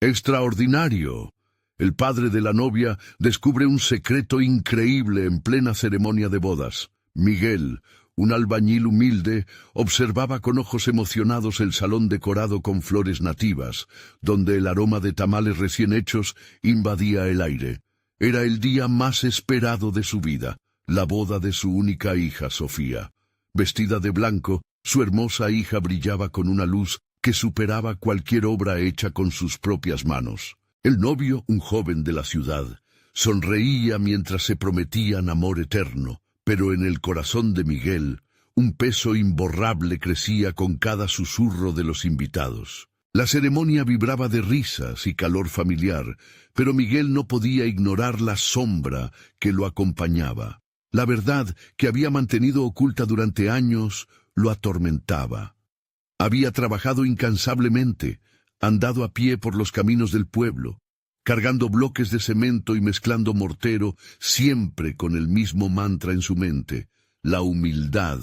¡Extraordinario! El padre de la novia descubre un secreto increíble en plena ceremonia de bodas. Miguel, un albañil humilde, observaba con ojos emocionados el salón decorado con flores nativas, donde el aroma de tamales recién hechos invadía el aire. Era el día más esperado de su vida, la boda de su única hija, Sofía. Vestida de blanco, su hermosa hija brillaba con una luz que superaba cualquier obra hecha con sus propias manos. El novio, un joven de la ciudad, sonreía mientras se prometían amor eterno, pero en el corazón de Miguel, un peso imborrable crecía con cada susurro de los invitados. La ceremonia vibraba de risas y calor familiar, pero Miguel no podía ignorar la sombra que lo acompañaba. La verdad, que había mantenido oculta durante años, lo atormentaba. Había trabajado incansablemente, andado a pie por los caminos del pueblo, cargando bloques de cemento y mezclando mortero, siempre con el mismo mantra en su mente: la humildad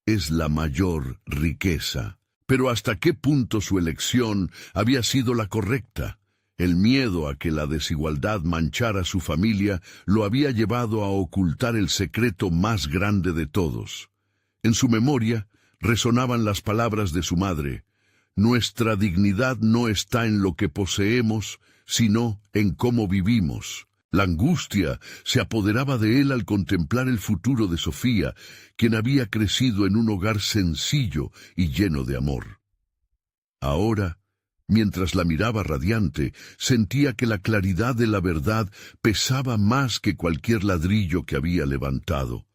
es la mayor riqueza. Pero ¿hasta qué punto su elección había sido la correcta? El miedo a que la desigualdad manchara su familia lo había llevado a ocultar el secreto más grande de todos. En su memoria resonaban las palabras de su madre: nuestra dignidad no está en lo que poseemos, sino en cómo vivimos. La angustia se apoderaba de él al contemplar el futuro de Sofía, quien había crecido en un hogar sencillo y lleno de amor. Ahora, mientras la miraba radiante, sentía que la claridad de la verdad pesaba más que cualquier ladrillo que había levantado.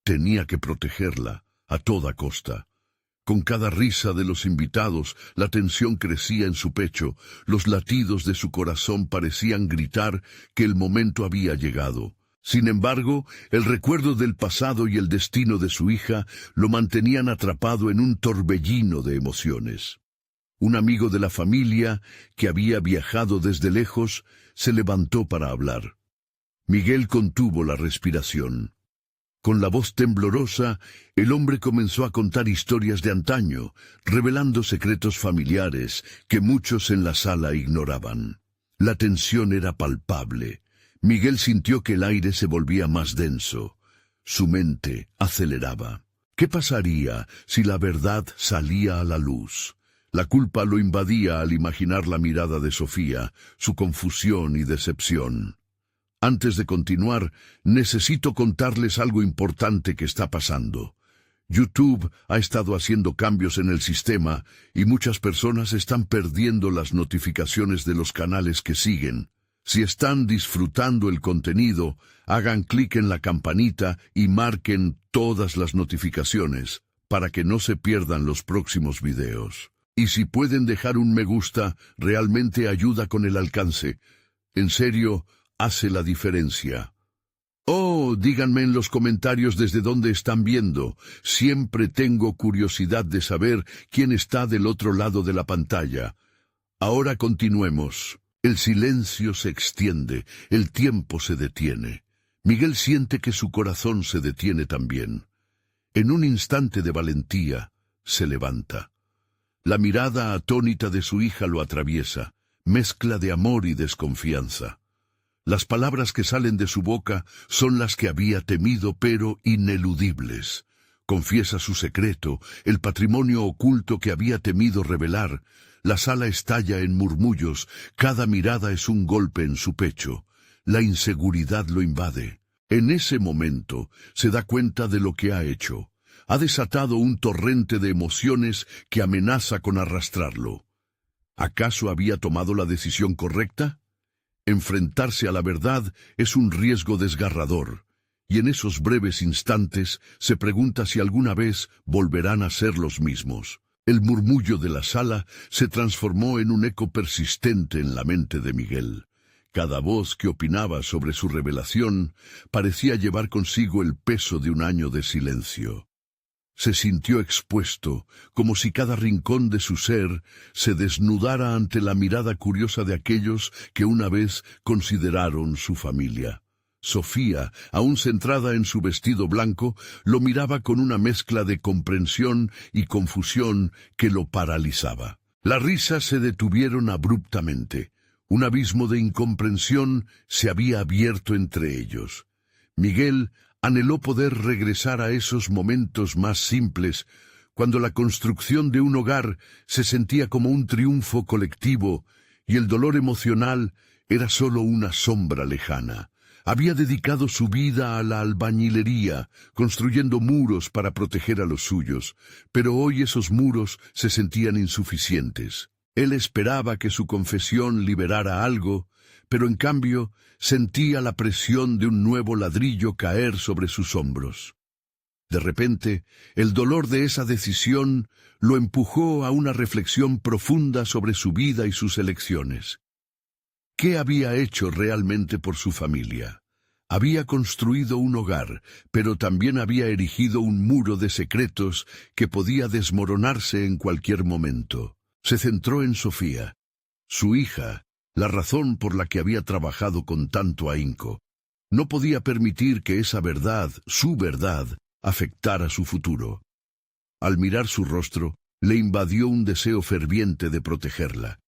Tenía que protegerla a toda costa. Con cada risa de los invitados, la tensión crecía en su pecho, los latidos de su corazón parecían gritar que el momento había llegado. Sin embargo, el recuerdo del pasado y el destino de su hija lo mantenían atrapado en un torbellino de emociones. Un amigo de la familia, que había viajado desde lejos, se levantó para hablar. Miguel contuvo la respiración. Con la voz temblorosa, el hombre comenzó a contar historias de antaño, revelando secretos familiares que muchos en la sala ignoraban. La tensión era palpable. Miguel sintió que el aire se volvía más denso. Su mente aceleraba. ¿Qué pasaría si la verdad salía a la luz? La culpa lo invadía al imaginar la mirada de Sofía, su confusión y decepción. Antes de continuar, necesito contarles algo importante que está pasando. YouTube ha estado haciendo cambios en el sistema y muchas personas están perdiendo las notificaciones de los canales que siguen. Si están disfrutando el contenido, hagan clic en la campanita y marquen todas las notificaciones para que no se pierdan los próximos videos. Y si pueden dejar un me gusta, realmente ayuda con el alcance. En serio, hace la diferencia. Oh, díganme en los comentarios desde dónde están viendo. Siempre tengo curiosidad de saber quién está del otro lado de la pantalla. Ahora continuemos. El silencio se extiende, el tiempo se detiene. Miguel siente que su corazón se detiene también. En un instante de valentía, se levanta. La mirada atónita de su hija lo atraviesa, mezcla de amor y desconfianza. Las palabras que salen de su boca son las que había temido, pero ineludibles. Confiesa su secreto, el patrimonio oculto que había temido revelar. La sala estalla en murmullos, cada mirada es un golpe en su pecho. La inseguridad lo invade. En ese momento se da cuenta de lo que ha hecho. Ha desatado un torrente de emociones que amenaza con arrastrarlo. ¿Acaso había tomado la decisión correcta? Enfrentarse a la verdad es un riesgo desgarrador, y en esos breves instantes se pregunta si alguna vez volverán a ser los mismos. El murmullo de la sala se transformó en un eco persistente en la mente de Miguel. Cada voz que opinaba sobre su revelación parecía llevar consigo el peso de un año de silencio. Se sintió expuesto, como si cada rincón de su ser se desnudara ante la mirada curiosa de aquellos que una vez consideraron su familia. Sofía, aún centrada en su vestido blanco, lo miraba con una mezcla de comprensión y confusión que lo paralizaba. Las risas se detuvieron abruptamente. Un abismo de incomprensión se había abierto entre ellos. Miguel anheló poder regresar a esos momentos más simples, cuando la construcción de un hogar se sentía como un triunfo colectivo y el dolor emocional era solo una sombra lejana. Había dedicado su vida a la albañilería, construyendo muros para proteger a los suyos, pero hoy esos muros se sentían insuficientes. Él esperaba que su confesión liberara algo, pero en cambio sentía la presión de un nuevo ladrillo caer sobre sus hombros. De repente, el dolor de esa decisión lo empujó a una reflexión profunda sobre su vida y sus elecciones. ¿Qué había hecho realmente por su familia? Había construido un hogar, pero también había erigido un muro de secretos que podía desmoronarse en cualquier momento. Se centró en Sofía, su hija, la razón por la que había trabajado con tanto ahínco. No podía permitir que esa verdad, su verdad, afectara su futuro. Al mirar su rostro, le invadió un deseo ferviente de protegerla.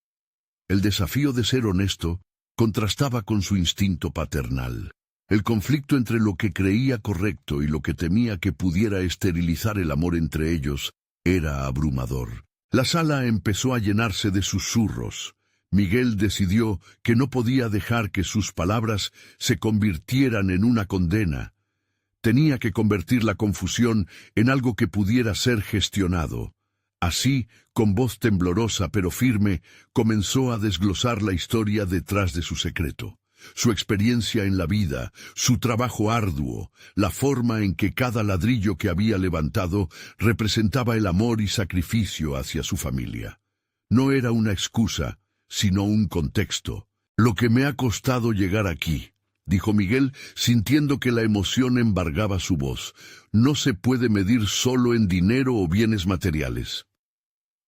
El desafío de ser honesto contrastaba con su instinto paternal. El conflicto entre lo que creía correcto y lo que temía que pudiera esterilizar el amor entre ellos era abrumador. La sala empezó a llenarse de susurros. Miguel decidió que no podía dejar que sus palabras se convirtieran en una condena. Tenía que convertir la confusión en algo que pudiera ser gestionado. Así, con voz temblorosa pero firme, comenzó a desglosar la historia detrás de su secreto. Su experiencia en la vida, su trabajo arduo, la forma en que cada ladrillo que había levantado representaba el amor y sacrificio hacia su familia. No era una excusa, sino un contexto. Lo que me ha costado llegar aquí, dijo Miguel, sintiendo que la emoción embargaba su voz, no se puede medir solo en dinero o bienes materiales.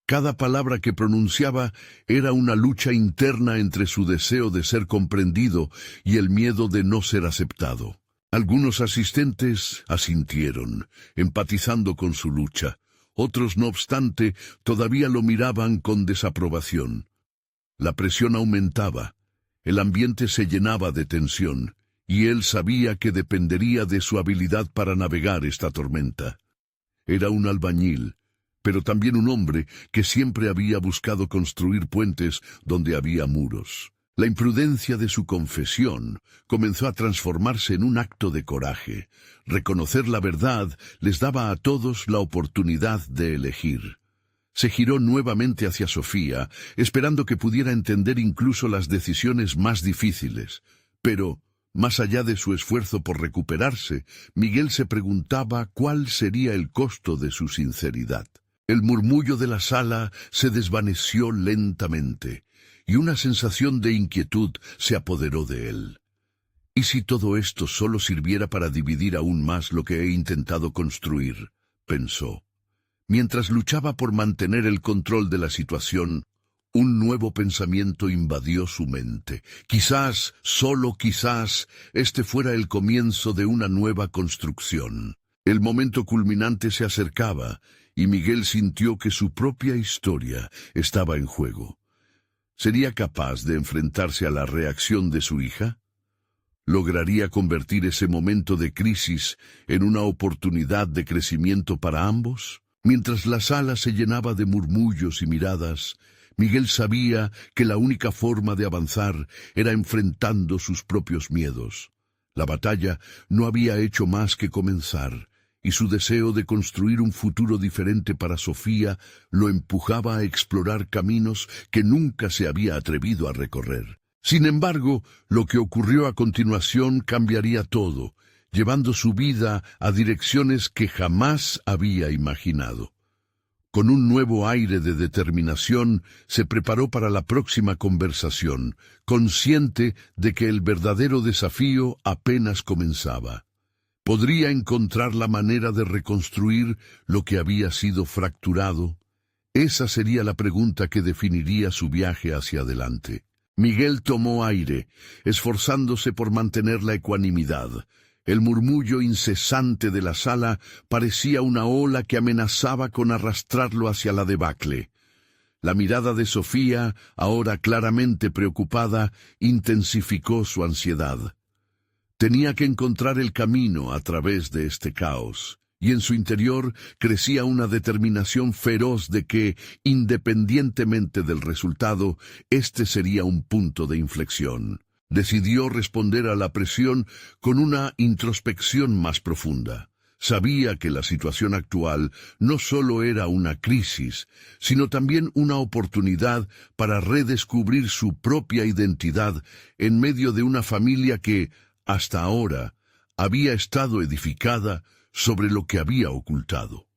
Cada palabra que pronunciaba era una lucha interna entre su deseo de ser comprendido y el miedo de no ser aceptado. Algunos asistentes asintieron, empatizando con su lucha. Otros, no obstante, todavía lo miraban con desaprobación. La presión aumentaba, el ambiente se llenaba de tensión, y él sabía que dependería de su habilidad para navegar esta tormenta. Era un albañil, pero también un hombre que siempre había buscado construir puentes donde había muros. La imprudencia de su confesión comenzó a transformarse en un acto de coraje. Reconocer la verdad les daba a todos la oportunidad de elegir. Se giró nuevamente hacia Sofía, esperando que pudiera entender incluso las decisiones más difíciles. Pero, más allá de su esfuerzo por recuperarse, Miguel se preguntaba cuál sería el costo de su sinceridad. El murmullo de la sala se desvaneció lentamente, y una sensación de inquietud se apoderó de él. ¿Y si todo esto solo sirviera para dividir aún más lo que he intentado construir?, pensó. Mientras luchaba por mantener el control de la situación, un nuevo pensamiento invadió su mente. Quizás, solo quizás, este fuera el comienzo de una nueva construcción. El momento culminante se acercaba, y Miguel sintió que su propia historia estaba en juego. ¿Sería capaz de enfrentarse a la reacción de su hija? ¿Lograría convertir ese momento de crisis en una oportunidad de crecimiento para ambos? Mientras la sala se llenaba de murmullos y miradas, Miguel sabía que la única forma de avanzar era enfrentando sus propios miedos. La batalla no había hecho más que comenzar, y su deseo de construir un futuro diferente para Sofía lo empujaba a explorar caminos que nunca se había atrevido a recorrer. Sin embargo, lo que ocurrió a continuación cambiaría todo, llevando su vida a direcciones que jamás había imaginado. Con un nuevo aire de determinación, se preparó para la próxima conversación, consciente de que el verdadero desafío apenas comenzaba. ¿Podría encontrar la manera de reconstruir lo que había sido fracturado? Esa sería la pregunta que definiría su viaje hacia adelante. Miguel tomó aire, esforzándose por mantener la ecuanimidad. El murmullo incesante de la sala parecía una ola que amenazaba con arrastrarlo hacia la debacle. La mirada de Sofía, ahora claramente preocupada, intensificó su ansiedad. Tenía que encontrar el camino a través de este caos, y en su interior crecía una determinación feroz de que, independientemente del resultado, este sería un punto de inflexión. Decidió responder a la presión con una introspección más profunda. Sabía que la situación actual no solo era una crisis, sino también una oportunidad para redescubrir su propia identidad en medio de una familia que, hasta ahora, había estado edificada sobre lo que había ocultado.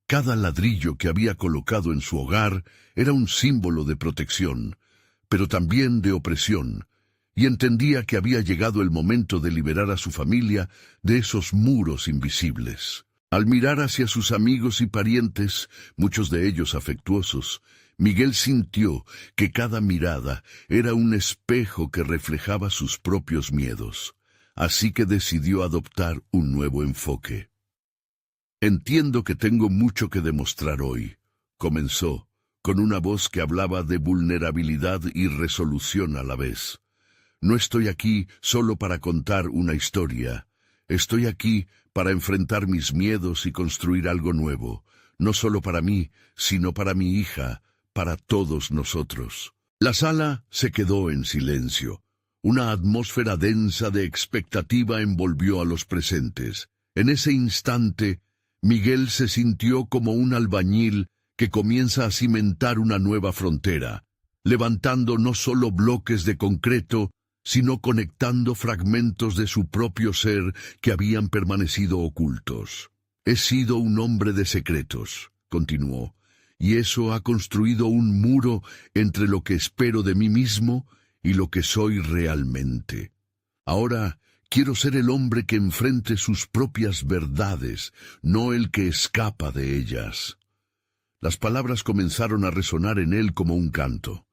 Cada ladrillo que había colocado en su hogar era un símbolo de protección, pero también de opresión, y entendía que había llegado el momento de liberar a su familia de esos muros invisibles. Al mirar hacia sus amigos y parientes, muchos de ellos afectuosos, Miguel sintió que cada mirada era un espejo que reflejaba sus propios miedos. Así que decidió adoptar un nuevo enfoque. «Entiendo que tengo mucho que demostrar hoy», comenzó, con una voz que hablaba de vulnerabilidad y resolución a la vez. «No estoy aquí solo para contar una historia. Estoy aquí para enfrentar mis miedos y construir algo nuevo, no solo para mí, sino para mi hija, para todos nosotros». La sala se quedó en silencio. Una atmósfera densa de expectativa envolvió a los presentes. En ese instante, Miguel se sintió como un albañil que comienza a cimentar una nueva frontera, levantando no solo bloques de concreto, sino conectando fragmentos de su propio ser que habían permanecido ocultos. «He sido un hombre de secretos», continuó, «y eso ha construido un muro entre lo que espero de mí mismo y lo que soy realmente. Ahora quiero ser el hombre que enfrente sus propias verdades, no el que escapa de ellas». Las palabras comenzaron a resonar en él como un canto.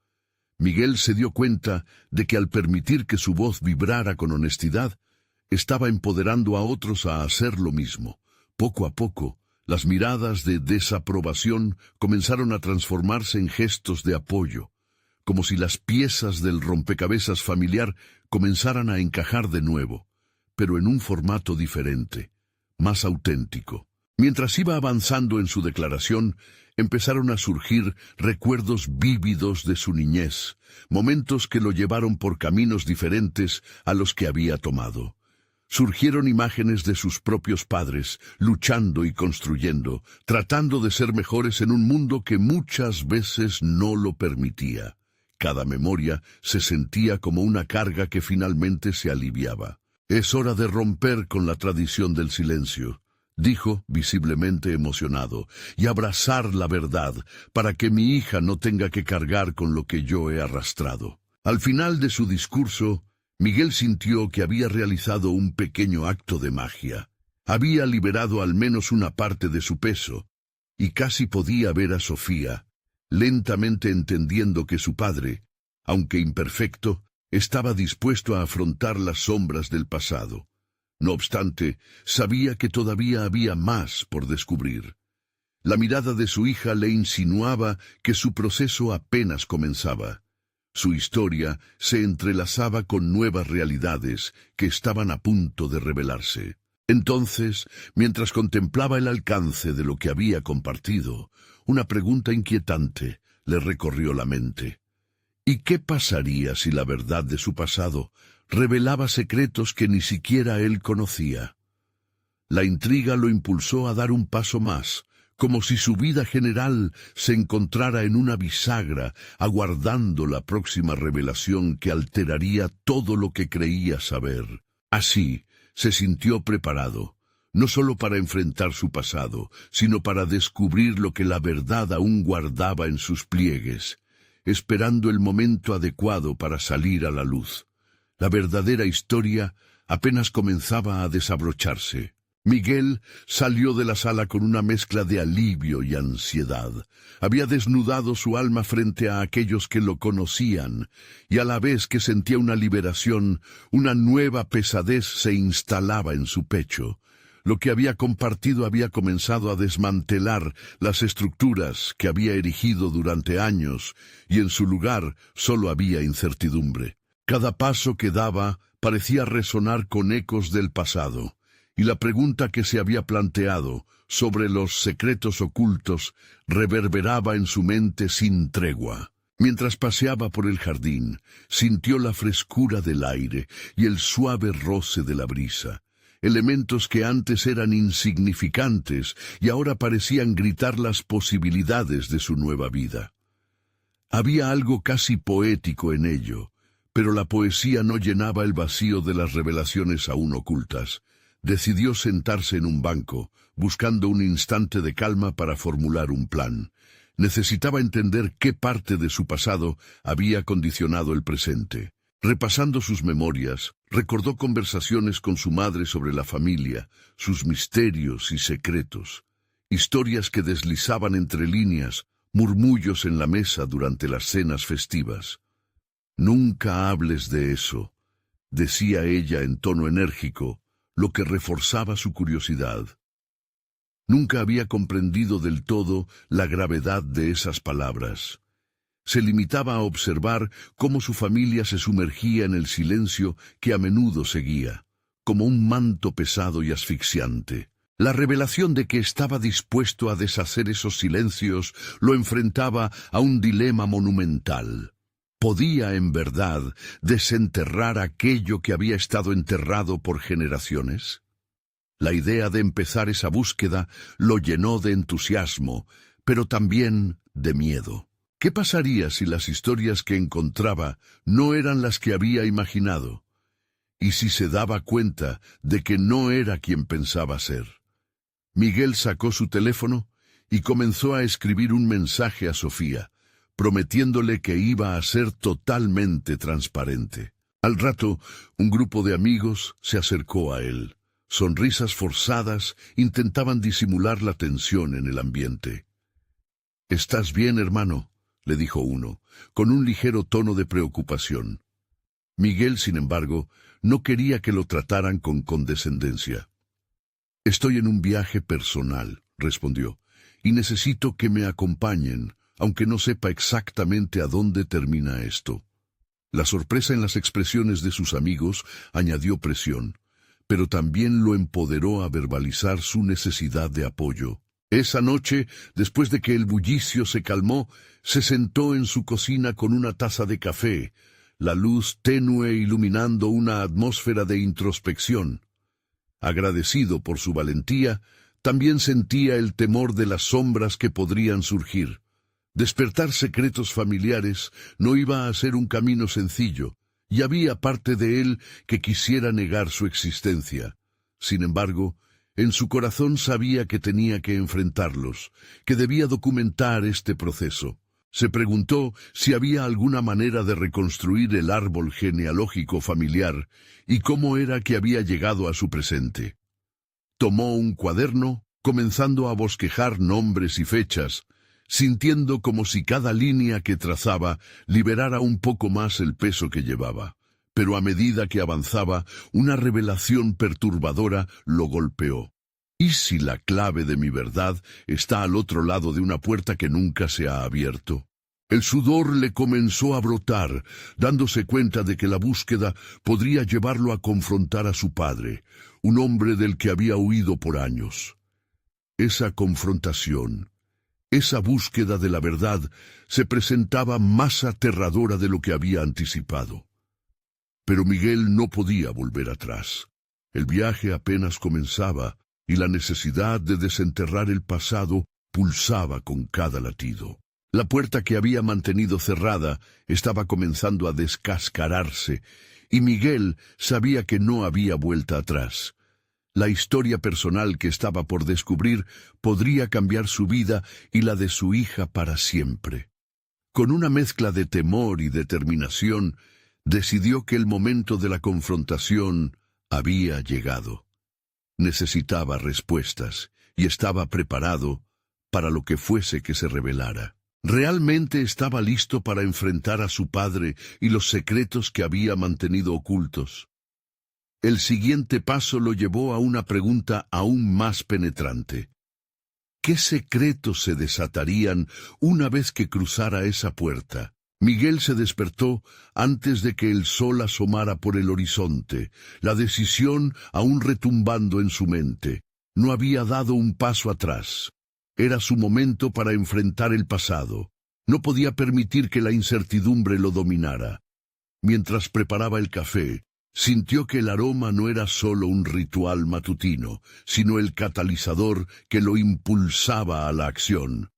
Miguel se dio cuenta de que al permitir que su voz vibrara con honestidad, estaba empoderando a otros a hacer lo mismo. Poco a poco, las miradas de desaprobación comenzaron a transformarse en gestos de apoyo, como si las piezas del rompecabezas familiar comenzaran a encajar de nuevo, pero en un formato diferente, más auténtico. Mientras iba avanzando en su declaración, empezaron a surgir recuerdos vívidos de su niñez, momentos que lo llevaron por caminos diferentes a los que había tomado. Surgieron imágenes de sus propios padres, luchando y construyendo, tratando de ser mejores en un mundo que muchas veces no lo permitía. Cada memoria se sentía como una carga que finalmente se aliviaba. «Es hora de romper con la tradición del silencio», dijo, visiblemente emocionado, «y abrazar la verdad, para que mi hija no tenga que cargar con lo que yo he arrastrado». Al final de su discurso, Miguel sintió que había realizado un pequeño acto de magia. Había liberado al menos una parte de su peso, y casi podía ver a Sofía, lentamente entendiendo que su padre, aunque imperfecto, estaba dispuesto a afrontar las sombras del pasado. No obstante, sabía que todavía había más por descubrir. La mirada de su hija le insinuaba que su proceso apenas comenzaba. Su historia se entrelazaba con nuevas realidades que estaban a punto de revelarse. Entonces, mientras contemplaba el alcance de lo que había compartido, una pregunta inquietante le recorrió la mente. ¿Y qué pasaría si la verdad de su pasado revelaba secretos que ni siquiera él conocía? La intriga lo impulsó a dar un paso más, como si su vida general se encontrara en una bisagra, aguardando la próxima revelación que alteraría todo lo que creía saber. Así, se sintió preparado, no solo para enfrentar su pasado, sino para descubrir lo que la verdad aún guardaba en sus pliegues, esperando el momento adecuado para salir a la luz. La verdadera historia apenas comenzaba a desabrocharse. Miguel salió de la sala con una mezcla de alivio y ansiedad. Había desnudado su alma frente a aquellos que lo conocían, y a la vez que sentía una liberación, una nueva pesadez se instalaba en su pecho. Lo que había compartido había comenzado a desmantelar las estructuras que había erigido durante años, y en su lugar solo había incertidumbre. Cada paso que daba parecía resonar con ecos del pasado, y la pregunta que se había planteado sobre los secretos ocultos reverberaba en su mente sin tregua. Mientras paseaba por el jardín, sintió la frescura del aire y el suave roce de la brisa, elementos que antes eran insignificantes y ahora parecían gritar las posibilidades de su nueva vida. Había algo casi poético en ello, pero la poesía no llenaba el vacío de las revelaciones aún ocultas. Decidió sentarse en un banco, buscando un instante de calma para formular un plan. Necesitaba entender qué parte de su pasado había condicionado el presente. Repasando sus memorias, recordó conversaciones con su madre sobre la familia, sus misterios y secretos, historias que deslizaban entre líneas, murmullos en la mesa durante las cenas festivas. «Nunca hables de eso», decía ella en tono enérgico, lo que reforzaba su curiosidad. Nunca había comprendido del todo la gravedad de esas palabras. Se limitaba a observar cómo su familia se sumergía en el silencio que a menudo seguía, como un manto pesado y asfixiante. La revelación de que estaba dispuesto a deshacer esos silencios lo enfrentaba a un dilema monumental. ¿Podía, en verdad, desenterrar aquello que había estado enterrado por generaciones? La idea de empezar esa búsqueda lo llenó de entusiasmo, pero también de miedo. ¿Qué pasaría si las historias que encontraba no eran las que había imaginado? ¿Y si se daba cuenta de que no era quien pensaba ser? Miguel sacó su teléfono y comenzó a escribir un mensaje a Sofía, prometiéndole que iba a ser totalmente transparente. Al rato, un grupo de amigos se acercó a él. Sonrisas forzadas intentaban disimular la tensión en el ambiente. «¿Estás bien, hermano?», le dijo uno, con un ligero tono de preocupación. Miguel, sin embargo, no quería que lo trataran con condescendencia. «Estoy en un viaje personal», respondió, «y necesito que me acompañen, aunque no sepa exactamente a dónde termina esto». La sorpresa en las expresiones de sus amigos añadió presión, pero también lo empoderó a verbalizar su necesidad de apoyo. Esa noche, después de que el bullicio se calmó, se sentó en su cocina con una taza de café, la luz tenue iluminando una atmósfera de introspección. Agradecido por su valentía, también sentía el temor de las sombras que podrían surgir. Despertar secretos familiares no iba a ser un camino sencillo, y había parte de él que quisiera negar su existencia. Sin embargo, en su corazón sabía que tenía que enfrentarlos, que debía documentar este proceso. Se preguntó si había alguna manera de reconstruir el árbol genealógico familiar y cómo era que había llegado a su presente. Tomó un cuaderno, comenzando a bosquejar nombres y fechas, sintiendo como si cada línea que trazaba liberara un poco más el peso que llevaba. Pero a medida que avanzaba, una revelación perturbadora lo golpeó. ¿Y si la clave de mi verdad está al otro lado de una puerta que nunca se ha abierto? El sudor le comenzó a brotar, dándose cuenta de que la búsqueda podría llevarlo a confrontar a su padre, un hombre del que había huido por años. Esa confrontación, esa búsqueda de la verdad, se presentaba más aterradora de lo que había anticipado. Pero Miguel no podía volver atrás. El viaje apenas comenzaba, y la necesidad de desenterrar el pasado pulsaba con cada latido. La puerta que había mantenido cerrada estaba comenzando a descascararse, y Miguel sabía que no había vuelta atrás. La historia personal que estaba por descubrir podría cambiar su vida y la de su hija para siempre. Con una mezcla de temor y determinación, decidió que el momento de la confrontación había llegado. Necesitaba respuestas y estaba preparado para lo que fuese que se revelara. Realmente estaba listo para enfrentar a su padre y los secretos que había mantenido ocultos. El siguiente paso lo llevó a una pregunta aún más penetrante. ¿Qué secretos se desatarían una vez que cruzara esa puerta? Miguel se despertó antes de que el sol asomara por el horizonte, la decisión aún retumbando en su mente. No había dado un paso atrás. Era su momento para enfrentar el pasado. No podía permitir que la incertidumbre lo dominara. Mientras preparaba el café, sintió que el aroma no era solo un ritual matutino, sino el catalizador que lo impulsaba a la acción.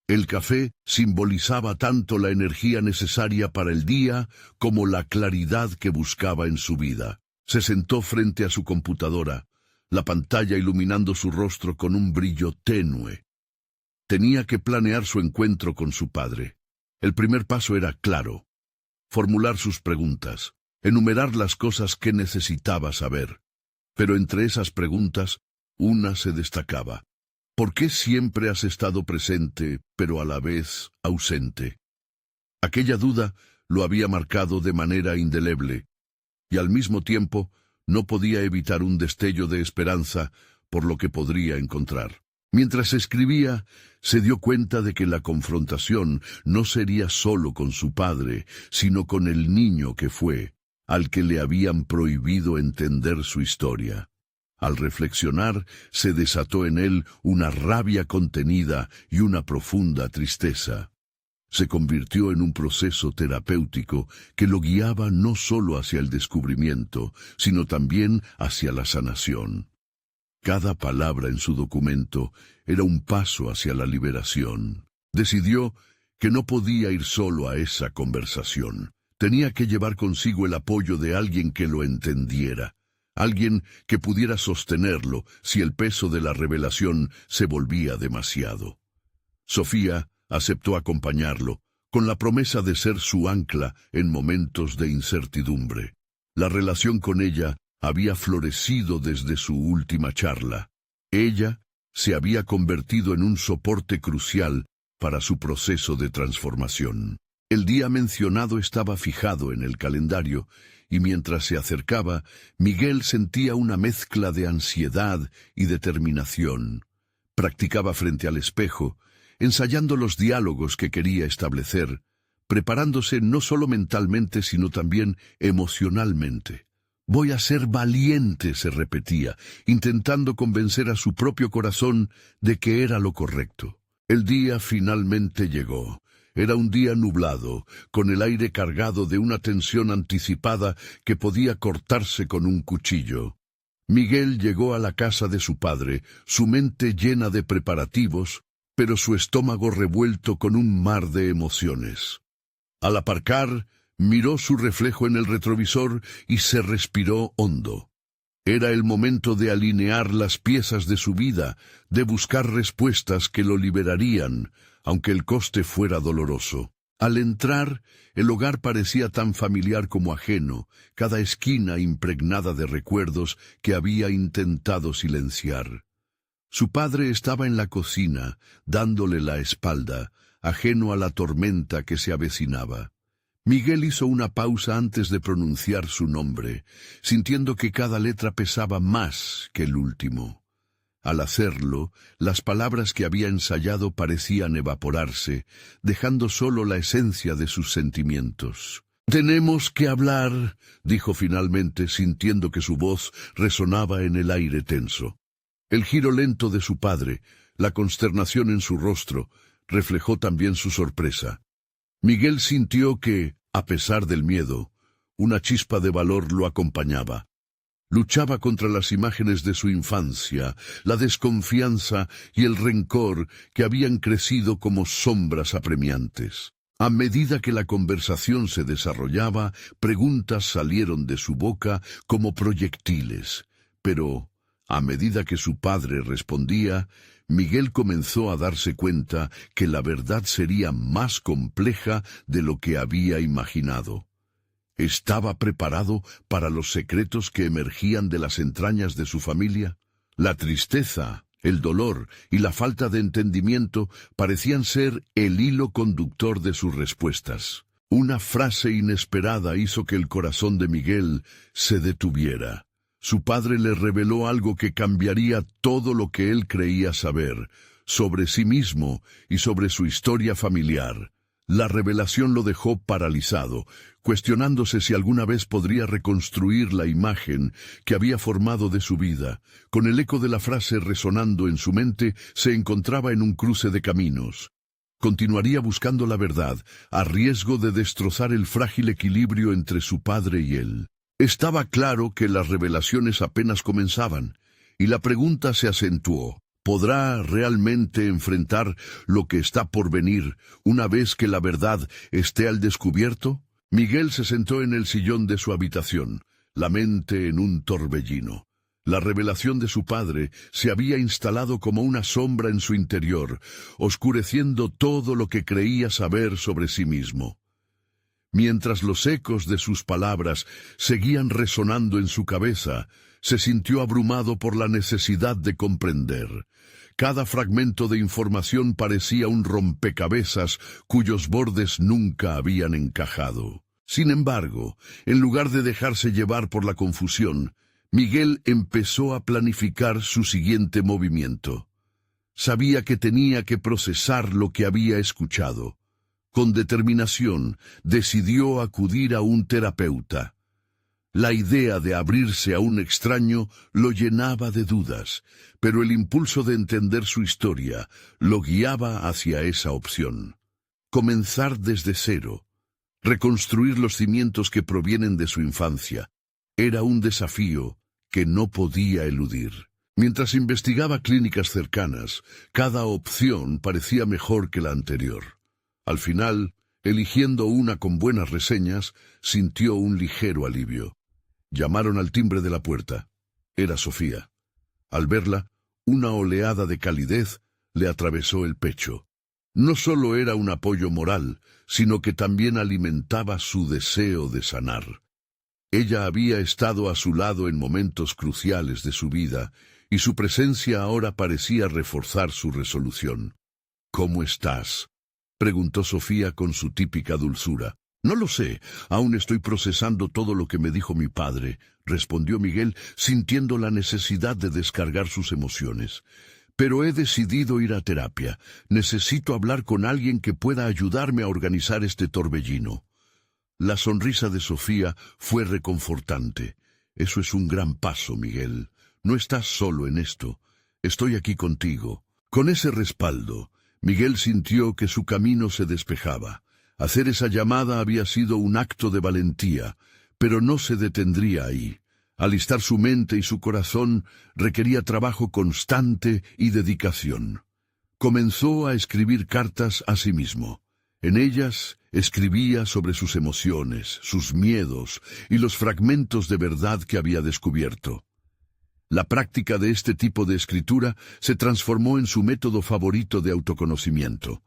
El café simbolizaba tanto la energía necesaria para el día como la claridad que buscaba en su vida. Se sentó frente a su computadora, la pantalla iluminando su rostro con un brillo tenue. Tenía que planear su encuentro con su padre. El primer paso era claro: formular sus preguntas, enumerar las cosas que necesitaba saber. Pero entre esas preguntas, una se destacaba. ¿Por qué siempre has estado presente, pero a la vez ausente? Aquella duda lo había marcado de manera indeleble, y al mismo tiempo no podía evitar un destello de esperanza por lo que podría encontrar. Mientras escribía, se dio cuenta de que la confrontación no sería solo con su padre, sino con el niño que fue, al que le habían prohibido entender su historia. Al reflexionar, se desató en él una rabia contenida y una profunda tristeza. Se convirtió en un proceso terapéutico que lo guiaba no solo hacia el descubrimiento, sino también hacia la sanación. Cada palabra en su documento era un paso hacia la liberación. Decidió que no podía ir solo a esa conversación. Tenía que llevar consigo el apoyo de alguien que lo entendiera. Alguien que pudiera sostenerlo si el peso de la revelación se volvía demasiado. Sofía aceptó acompañarlo, con la promesa de ser su ancla en momentos de incertidumbre. La relación con ella había florecido desde su última charla. Ella se había convertido en un soporte crucial para su proceso de transformación. El día mencionado estaba fijado en el calendario, y mientras se acercaba, Miguel sentía una mezcla de ansiedad y determinación. Practicaba frente al espejo, ensayando los diálogos que quería establecer, preparándose no solo mentalmente sino también emocionalmente. «Voy a ser valiente», se repetía, intentando convencer a su propio corazón de que era lo correcto. El día finalmente llegó. Era un día nublado, con el aire cargado de una tensión anticipada que podía cortarse con un cuchillo. Miguel llegó a la casa de su padre, su mente llena de preparativos, pero su estómago revuelto con un mar de emociones. Al aparcar, miró su reflejo en el retrovisor y se respiró hondo. Era el momento de alinear las piezas de su vida, de buscar respuestas que lo liberarían, aunque el coste fuera doloroso. Al entrar, el hogar parecía tan familiar como ajeno, cada esquina impregnada de recuerdos que había intentado silenciar. Su padre estaba en la cocina, dándole la espalda, ajeno a la tormenta que se avecinaba. Miguel hizo una pausa antes de pronunciar su nombre, sintiendo que cada letra pesaba más que el último. Al hacerlo, las palabras que había ensayado parecían evaporarse, dejando solo la esencia de sus sentimientos. «Tenemos que hablar», dijo finalmente, sintiendo que su voz resonaba en el aire tenso. El giro lento de su padre, la consternación en su rostro, reflejó también su sorpresa. Miguel sintió que, a pesar del miedo, una chispa de valor lo acompañaba. Luchaba contra las imágenes de su infancia, la desconfianza y el rencor que habían crecido como sombras apremiantes. A medida que la conversación se desarrollaba, preguntas salieron de su boca como proyectiles, pero, a medida que su padre respondía, Miguel comenzó a darse cuenta que la verdad sería más compleja de lo que había imaginado. ¿Estaba preparado para los secretos que emergían de las entrañas de su familia? La tristeza, el dolor y la falta de entendimiento parecían ser el hilo conductor de sus respuestas. Una frase inesperada hizo que el corazón de Miguel se detuviera. Su padre le reveló algo que cambiaría todo lo que él creía saber sobre sí mismo y sobre su historia familiar. La revelación lo dejó paralizado, cuestionándose si alguna vez podría reconstruir la imagen que había formado de su vida. Con el eco de la frase resonando en su mente, se encontraba en un cruce de caminos. Continuaría buscando la verdad, a riesgo de destrozar el frágil equilibrio entre su padre y él. Estaba claro que las revelaciones apenas comenzaban, y la pregunta se acentuó. ¿Podrá realmente enfrentar lo que está por venir una vez que la verdad esté al descubierto? Miguel se sentó en el sillón de su habitación, la mente en un torbellino. La revelación de su padre se había instalado como una sombra en su interior, oscureciendo todo lo que creía saber sobre sí mismo. Mientras los ecos de sus palabras seguían resonando en su cabeza, se sintió abrumado por la necesidad de comprender. Cada fragmento de información parecía un rompecabezas cuyos bordes nunca habían encajado. Sin embargo, en lugar de dejarse llevar por la confusión, Miguel empezó a planificar su siguiente movimiento. Sabía que tenía que procesar lo que había escuchado. Con determinación, decidió acudir a un terapeuta. La idea de abrirse a un extraño lo llenaba de dudas, pero el impulso de entender su historia lo guiaba hacia esa opción. Comenzar desde cero, reconstruir los cimientos que provienen de su infancia, era un desafío que no podía eludir. Mientras investigaba clínicas cercanas, cada opción parecía mejor que la anterior. Al final, eligiendo una con buenas reseñas, sintió un ligero alivio. Llamaron al timbre de la puerta. Era Sofía. Al verla, una oleada de calidez le atravesó el pecho. No solo era un apoyo moral, sino que también alimentaba su deseo de sanar. Ella había estado a su lado en momentos cruciales de su vida, y su presencia ahora parecía reforzar su resolución. «¿Cómo estás?», preguntó Sofía con su típica dulzura. «No lo sé, aún estoy procesando todo lo que me dijo mi padre», respondió Miguel, sintiendo la necesidad de descargar sus emociones. «Pero he decidido ir a terapia. Necesito hablar con alguien que pueda ayudarme a organizar este torbellino». La sonrisa de Sofía fue reconfortante. «Eso es un gran paso, Miguel. No estás solo en esto. Estoy aquí contigo». Con ese respaldo, Miguel sintió que su camino se despejaba. Hacer esa llamada había sido un acto de valentía, pero no se detendría ahí. Alistar su mente y su corazón requería trabajo constante y dedicación. Comenzó a escribir cartas a sí mismo. En ellas escribía sobre sus emociones, sus miedos y los fragmentos de verdad que había descubierto. La práctica de este tipo de escritura se transformó en su método favorito de autoconocimiento,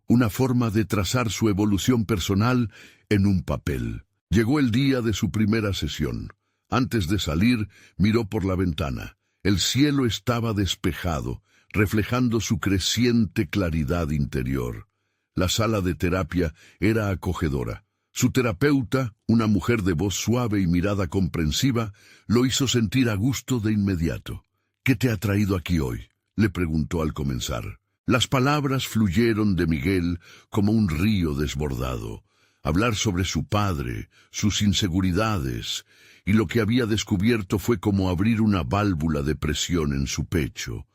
una forma de trazar su evolución personal en un papel. Llegó el día de su primera sesión. Antes de salir, miró por la ventana. El cielo estaba despejado, reflejando su creciente claridad interior. La sala de terapia era acogedora. Su terapeuta, una mujer de voz suave y mirada comprensiva, lo hizo sentir a gusto de inmediato. «¿Qué te ha traído aquí hoy?», le preguntó al comenzar. Las palabras fluyeron de Miguel como un río desbordado. Hablar sobre su padre, sus inseguridades y lo que había descubierto fue como abrir una válvula de presión en su pecho.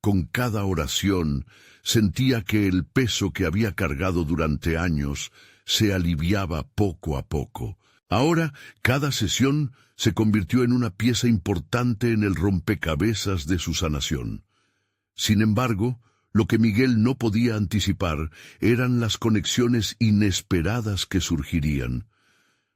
Con cada oración sentía que el peso que había cargado durante años se aliviaba poco a poco. Ahora, cada sesión se convirtió en una pieza importante en el rompecabezas de su sanación. Sin embargo, lo que Miguel no podía anticipar eran las conexiones inesperadas que surgirían.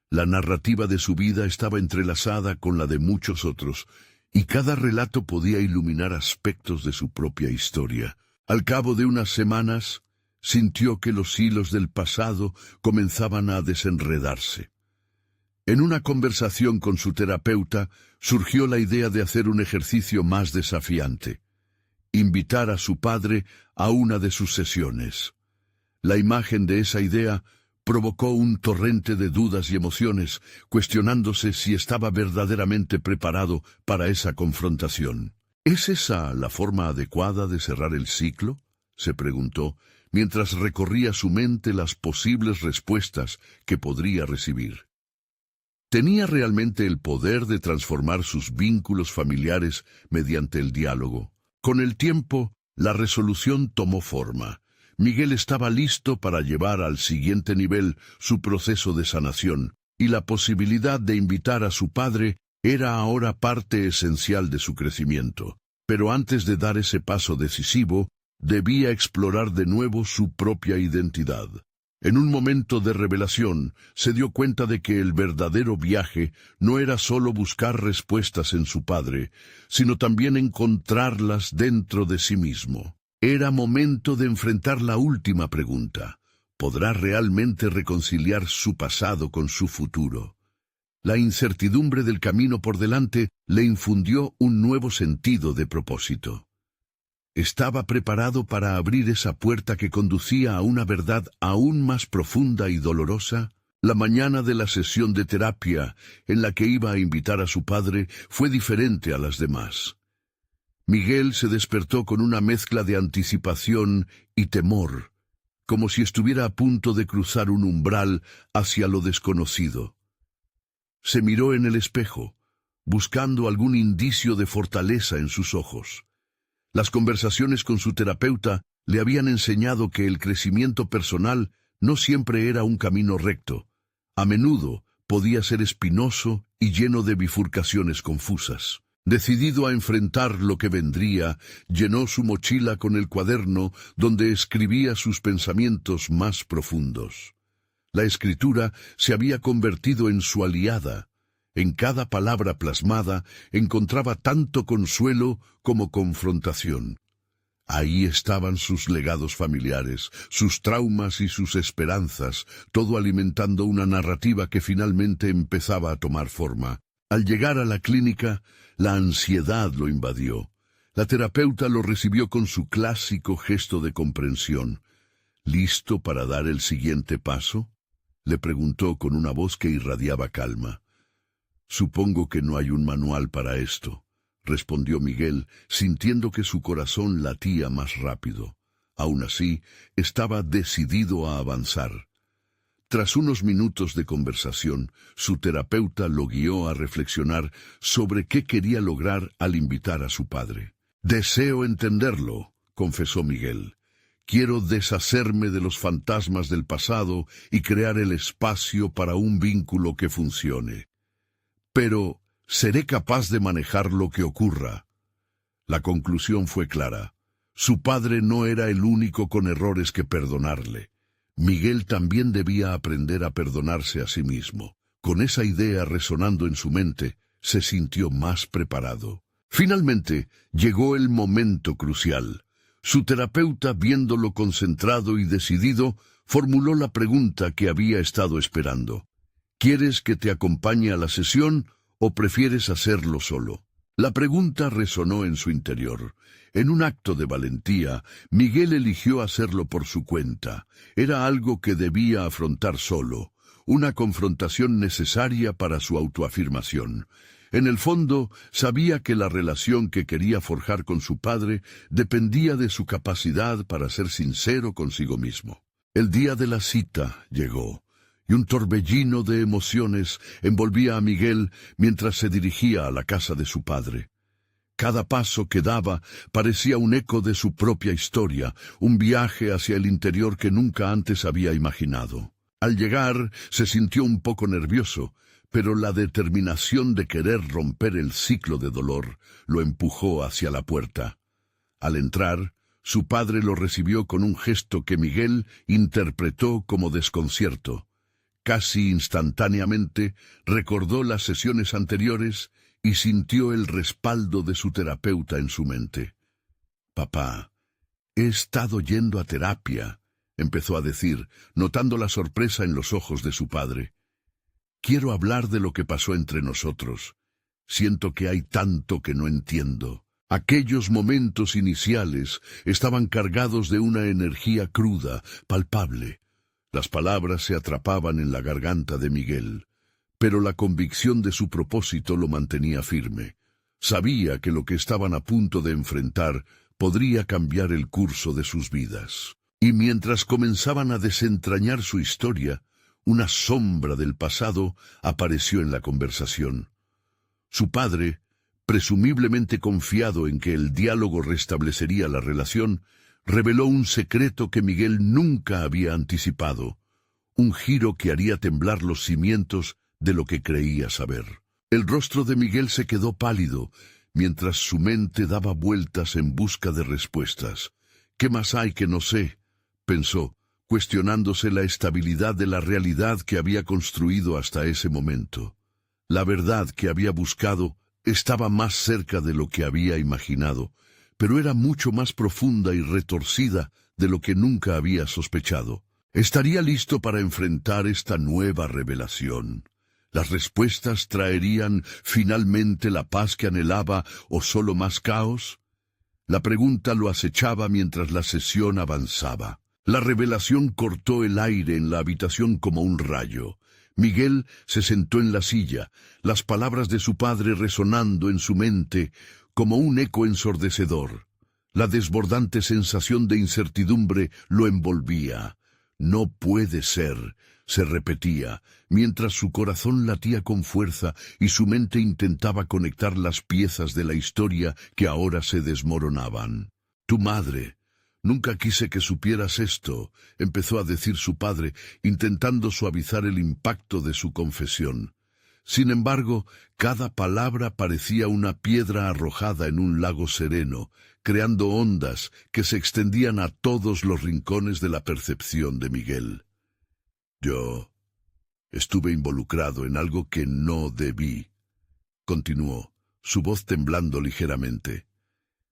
La narrativa de su vida estaba entrelazada con la de muchos otros, y cada relato podía iluminar aspectos de su propia historia. Al cabo de unas semanas, sintió que los hilos del pasado comenzaban a desenredarse. En una conversación con su terapeuta, surgió la idea de hacer un ejercicio más desafiante: invitar a su padre a una de sus sesiones. La imagen de esa idea provocó un torrente de dudas y emociones, cuestionándose si estaba verdaderamente preparado para esa confrontación. ¿Es esa la forma adecuada de cerrar el ciclo?, se preguntó, mientras recorría su mente las posibles respuestas que podría recibir. ¿Tenía realmente el poder de transformar sus vínculos familiares mediante el diálogo? Con el tiempo, la resolución tomó forma. Miguel estaba listo para llevar al siguiente nivel su proceso de sanación, y la posibilidad de invitar a su padre era ahora parte esencial de su crecimiento. Pero antes de dar ese paso decisivo, debía explorar de nuevo su propia identidad. En un momento de revelación, se dio cuenta de que el verdadero viaje no era solo buscar respuestas en su padre, sino también encontrarlas dentro de sí mismo. Era momento de enfrentar la última pregunta: ¿podrá realmente reconciliar su pasado con su futuro? La incertidumbre del camino por delante le infundió un nuevo sentido de propósito. ¿Estaba preparado para abrir esa puerta que conducía a una verdad aún más profunda y dolorosa? La mañana de la sesión de terapia, en la que iba a invitar a su padre, fue diferente a las demás. Miguel se despertó con una mezcla de anticipación y temor, como si estuviera a punto de cruzar un umbral hacia lo desconocido. Se miró en el espejo, buscando algún indicio de fortaleza en sus ojos. Las conversaciones con su terapeuta le habían enseñado que el crecimiento personal no siempre era un camino recto. A menudo podía ser espinoso y lleno de bifurcaciones confusas. Decidido a enfrentar lo que vendría, llenó su mochila con el cuaderno donde escribía sus pensamientos más profundos. La escritura se había convertido en su aliada. En cada palabra plasmada encontraba tanto consuelo como confrontación. Ahí estaban sus legados familiares, sus traumas y sus esperanzas, todo alimentando una narrativa que finalmente empezaba a tomar forma. Al llegar a la clínica, la ansiedad lo invadió. La terapeuta lo recibió con su clásico gesto de comprensión. ¿Listo para dar el siguiente paso?, le preguntó con una voz que irradiaba calma. «Supongo que no hay un manual para esto», respondió Miguel, sintiendo que su corazón latía más rápido. Aún así, estaba decidido a avanzar. Tras unos minutos de conversación, su terapeuta lo guió a reflexionar sobre qué quería lograr al invitar a su padre. «Deseo entenderlo», confesó Miguel. «Quiero deshacerme de los fantasmas del pasado y crear el espacio para un vínculo que funcione. Pero, ¿seré capaz de manejar lo que ocurra?». La conclusión fue clara. Su padre no era el único con errores que perdonarle. Miguel también debía aprender a perdonarse a sí mismo. Con esa idea resonando en su mente, se sintió más preparado. Finalmente, llegó el momento crucial. Su terapeuta, viéndolo concentrado y decidido, formuló la pregunta que había estado esperando. ¿Quieres que te acompañe a la sesión o prefieres hacerlo solo? La pregunta resonó en su interior. En un acto de valentía, Miguel eligió hacerlo por su cuenta. Era algo que debía afrontar solo, una confrontación necesaria para su autoafirmación. En el fondo, sabía que la relación que quería forjar con su padre dependía de su capacidad para ser sincero consigo mismo. El día de la cita llegó, y un torbellino de emociones envolvía a Miguel mientras se dirigía a la casa de su padre. Cada paso que daba parecía un eco de su propia historia, un viaje hacia el interior que nunca antes había imaginado. Al llegar, se sintió un poco nervioso, pero la determinación de querer romper el ciclo de dolor lo empujó hacia la puerta. Al entrar, su padre lo recibió con un gesto que Miguel interpretó como desconcierto. Casi instantáneamente recordó las sesiones anteriores y sintió el respaldo de su terapeuta en su mente. «Papá, he estado yendo a terapia», empezó a decir, notando la sorpresa en los ojos de su padre. «Quiero hablar de lo que pasó entre nosotros. Siento que hay tanto que no entiendo». Aquellos momentos iniciales estaban cargados de una energía cruda, palpable. Las palabras se atrapaban en la garganta de Miguel, pero la convicción de su propósito lo mantenía firme. Sabía que lo que estaban a punto de enfrentar podría cambiar el curso de sus vidas. Y mientras comenzaban a desentrañar su historia, una sombra del pasado apareció en la conversación. Su padre, presumiblemente confiado en que el diálogo restablecería la relación, reveló un secreto que Miguel nunca había anticipado, un giro que haría temblar los cimientos de lo que creía saber. El rostro de Miguel se quedó pálido, mientras su mente daba vueltas en busca de respuestas. «¿Qué más hay que no sé?», pensó, cuestionándose la estabilidad de la realidad que había construido hasta ese momento. La verdad que había buscado estaba más cerca de lo que había imaginado, pero era mucho más profunda y retorcida de lo que nunca había sospechado. ¿Estaría listo para enfrentar esta nueva revelación? ¿Las respuestas traerían finalmente la paz que anhelaba o solo más caos? La pregunta lo acechaba mientras la sesión avanzaba. La revelación cortó el aire en la habitación como un rayo. Miguel se sentó en la silla, las palabras de su padre resonando en su mente como un eco ensordecedor. La desbordante sensación de incertidumbre lo envolvía. «No puede ser», se repetía, mientras su corazón latía con fuerza y su mente intentaba conectar las piezas de la historia que ahora se desmoronaban. «Tu madre. Nunca quise que supieras esto», empezó a decir su padre, intentando suavizar el impacto de su confesión. Sin embargo, cada palabra parecía una piedra arrojada en un lago sereno, creando ondas que se extendían a todos los rincones de la percepción de Miguel. «Yo estuve involucrado en algo que no debí», continuó, su voz temblando ligeramente.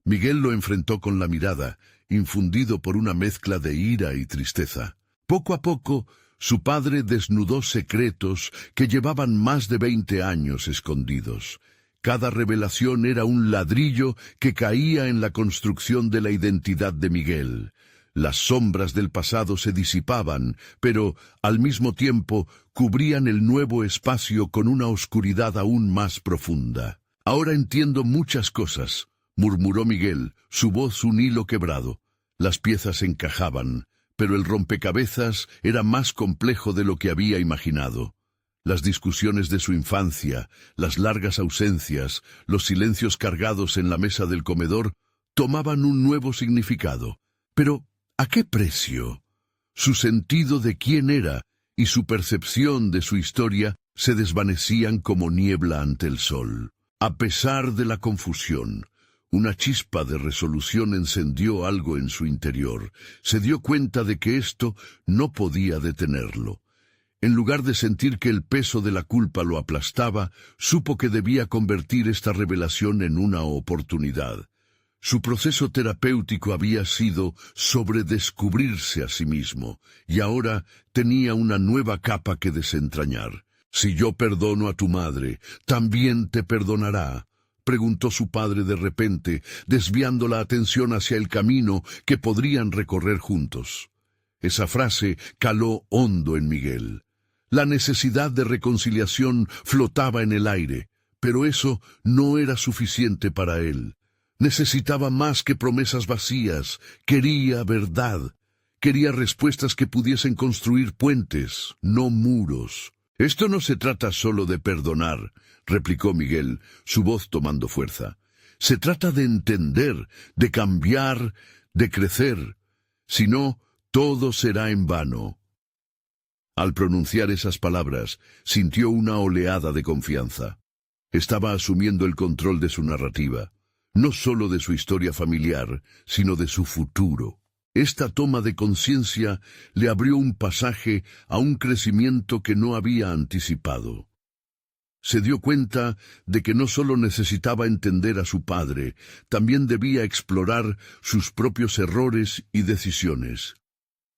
Miguel lo enfrentó con la mirada, infundido por una mezcla de ira y tristeza. Poco a poco, su padre desnudó secretos que llevaban más de 20 años escondidos. Cada revelación era un ladrillo que caía en la construcción de la identidad de Miguel. Las sombras del pasado se disipaban, pero, al mismo tiempo, cubrían el nuevo espacio con una oscuridad aún más profunda. «Ahora entiendo muchas cosas», murmuró Miguel, su voz un hilo quebrado. Las piezas encajaban, pero el rompecabezas era más complejo de lo que había imaginado. Las discusiones de su infancia, las largas ausencias, los silencios cargados en la mesa del comedor, tomaban un nuevo significado. Pero, ¿a qué precio? Su sentido de quién era y su percepción de su historia se desvanecían como niebla ante el sol. A pesar de la confusión, una chispa de resolución encendió algo en su interior. Se dio cuenta de que esto no podía detenerlo. En lugar de sentir que el peso de la culpa lo aplastaba, supo que debía convertir esta revelación en una oportunidad. Su proceso terapéutico había sido sobre descubrirse a sí mismo, y ahora tenía una nueva capa que desentrañar. «Si yo perdono a tu madre, ¿también te perdonará?», preguntó su padre de repente, desviando la atención hacia el camino que podrían recorrer juntos. Esa frase caló hondo en Miguel. La necesidad de reconciliación flotaba en el aire, pero eso no era suficiente para él. Necesitaba más que promesas vacías, quería verdad, quería respuestas que pudiesen construir puentes, no muros. «Esto no se trata solo de perdonar», replicó Miguel, su voz tomando fuerza. «Se trata de entender, de cambiar, de crecer. Si no, todo será en vano». Al pronunciar esas palabras, sintió una oleada de confianza. Estaba asumiendo el control de su narrativa, no solo de su historia familiar, sino de su futuro. Esta toma de conciencia le abrió un pasaje a un crecimiento que no había anticipado. Se dio cuenta de que no solo necesitaba entender a su padre, también debía explorar sus propios errores y decisiones.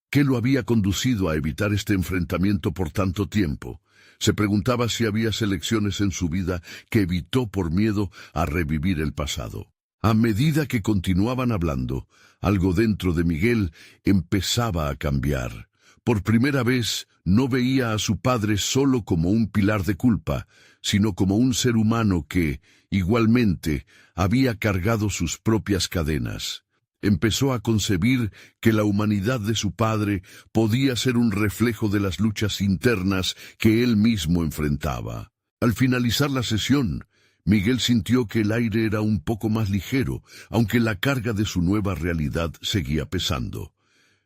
¿Qué lo había conducido a evitar este enfrentamiento por tanto tiempo? Se preguntaba si había selecciones en su vida que evitó por miedo a revivir el pasado. A medida que continuaban hablando, algo dentro de Miguel empezaba a cambiar. Por primera vez no veía a su padre solo como un pilar de culpa, sino como un ser humano que, igualmente, había cargado sus propias cadenas. Empezó a concebir que la humanidad de su padre podía ser un reflejo de las luchas internas que él mismo enfrentaba. Al finalizar la sesión, Miguel sintió que el aire era un poco más ligero, aunque la carga de su nueva realidad seguía pesando.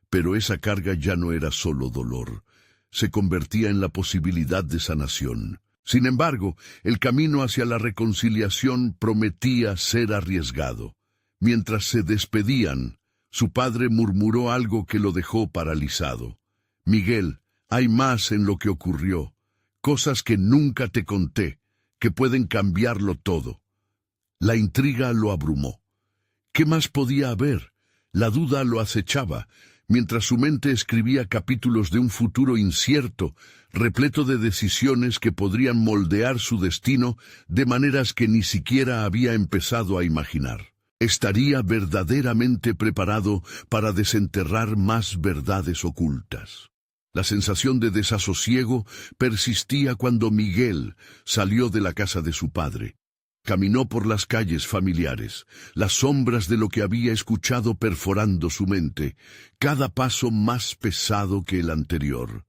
Pero esa carga ya no era solo dolor, se convertía en la posibilidad de sanación. Sin embargo, el camino hacia la reconciliación prometía ser arriesgado. Mientras se despedían, su padre murmuró algo que lo dejó paralizado. «Miguel, hay más en lo que ocurrió, cosas que nunca te conté, que pueden cambiarlo todo». La intriga lo abrumó. ¿Qué más podía haber? La duda lo acechaba, mientras su mente escribía capítulos de un futuro incierto, repleto de decisiones que podrían moldear su destino de maneras que ni siquiera había empezado a imaginar. ¿Estaría verdaderamente preparado para desenterrar más verdades ocultas? La sensación de desasosiego persistía cuando Miguel salió de la casa de su padre. Caminó por las calles familiares, las sombras de lo que había escuchado perforando su mente, cada paso más pesado que el anterior.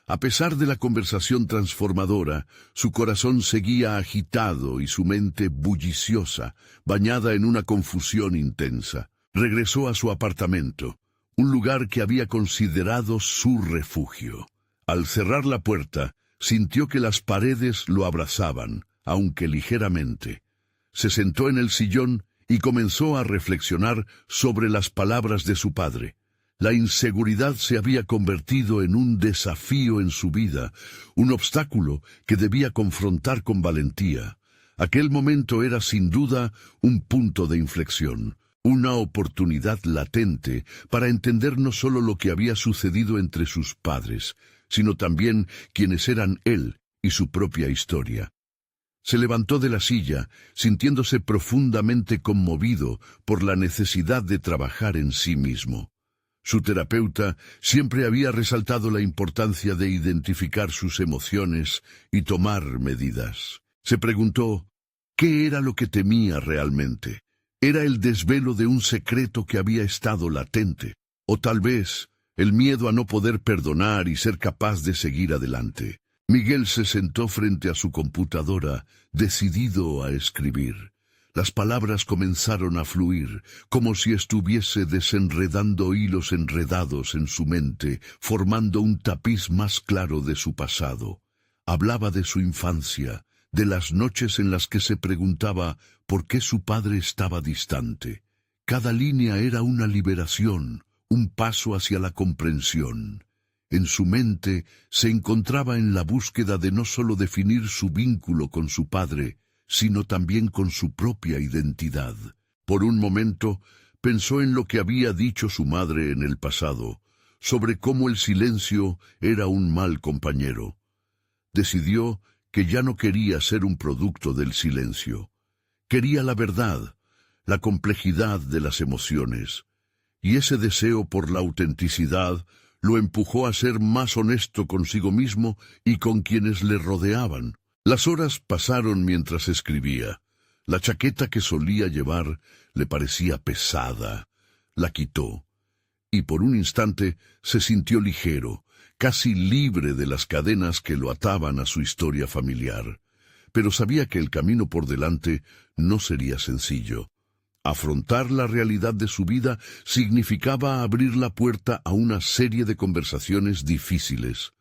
A pesar de la conversación transformadora, su corazón seguía agitado y su mente bulliciosa, bañada en una confusión intensa. Regresó a su apartamento, un lugar que había considerado su refugio. Al cerrar la puerta, sintió que las paredes lo abrazaban, aunque ligeramente. Se sentó en el sillón y comenzó a reflexionar sobre las palabras de su padre. La inseguridad se había convertido en un desafío en su vida, un obstáculo que debía confrontar con valentía. Aquel momento era sin duda un punto de inflexión, una oportunidad latente para entender no solo lo que había sucedido entre sus padres, sino también quiénes eran él y su propia historia. Se levantó de la silla, sintiéndose profundamente conmovido por la necesidad de trabajar en sí mismo. Su terapeuta siempre había resaltado la importancia de identificar sus emociones y tomar medidas. Se preguntó, ¿qué era lo que temía realmente? ¿Era el desvelo de un secreto que había estado latente? ¿O tal vez el miedo a no poder perdonar y ser capaz de seguir adelante? Miguel se sentó frente a su computadora, decidido a escribir. Las palabras comenzaron a fluir, como si estuviese desenredando hilos enredados en su mente, formando un tapiz más claro de su pasado. Hablaba de su infancia, de las noches en las que se preguntaba por qué su padre estaba distante. Cada línea era una liberación, un paso hacia la comprensión. En su mente se encontraba en la búsqueda de no solo definir su vínculo con su padre, sino también con su propia identidad. Por un momento, pensó en lo que había dicho su madre en el pasado, sobre cómo el silencio era un mal compañero. Decidió que ya no quería ser un producto del silencio. Quería la verdad, la complejidad de las emociones, y ese deseo por la autenticidad lo empujó a ser más honesto consigo mismo y con quienes le rodeaban. Las horas pasaron mientras escribía. La chaqueta que solía llevar le parecía pesada. La quitó, y por un instante se sintió ligero, casi libre de las cadenas que lo ataban a su historia familiar. Pero sabía que el camino por delante no sería sencillo. Afrontar la realidad de su vida significaba abrir la puerta a una serie de conversaciones difíciles,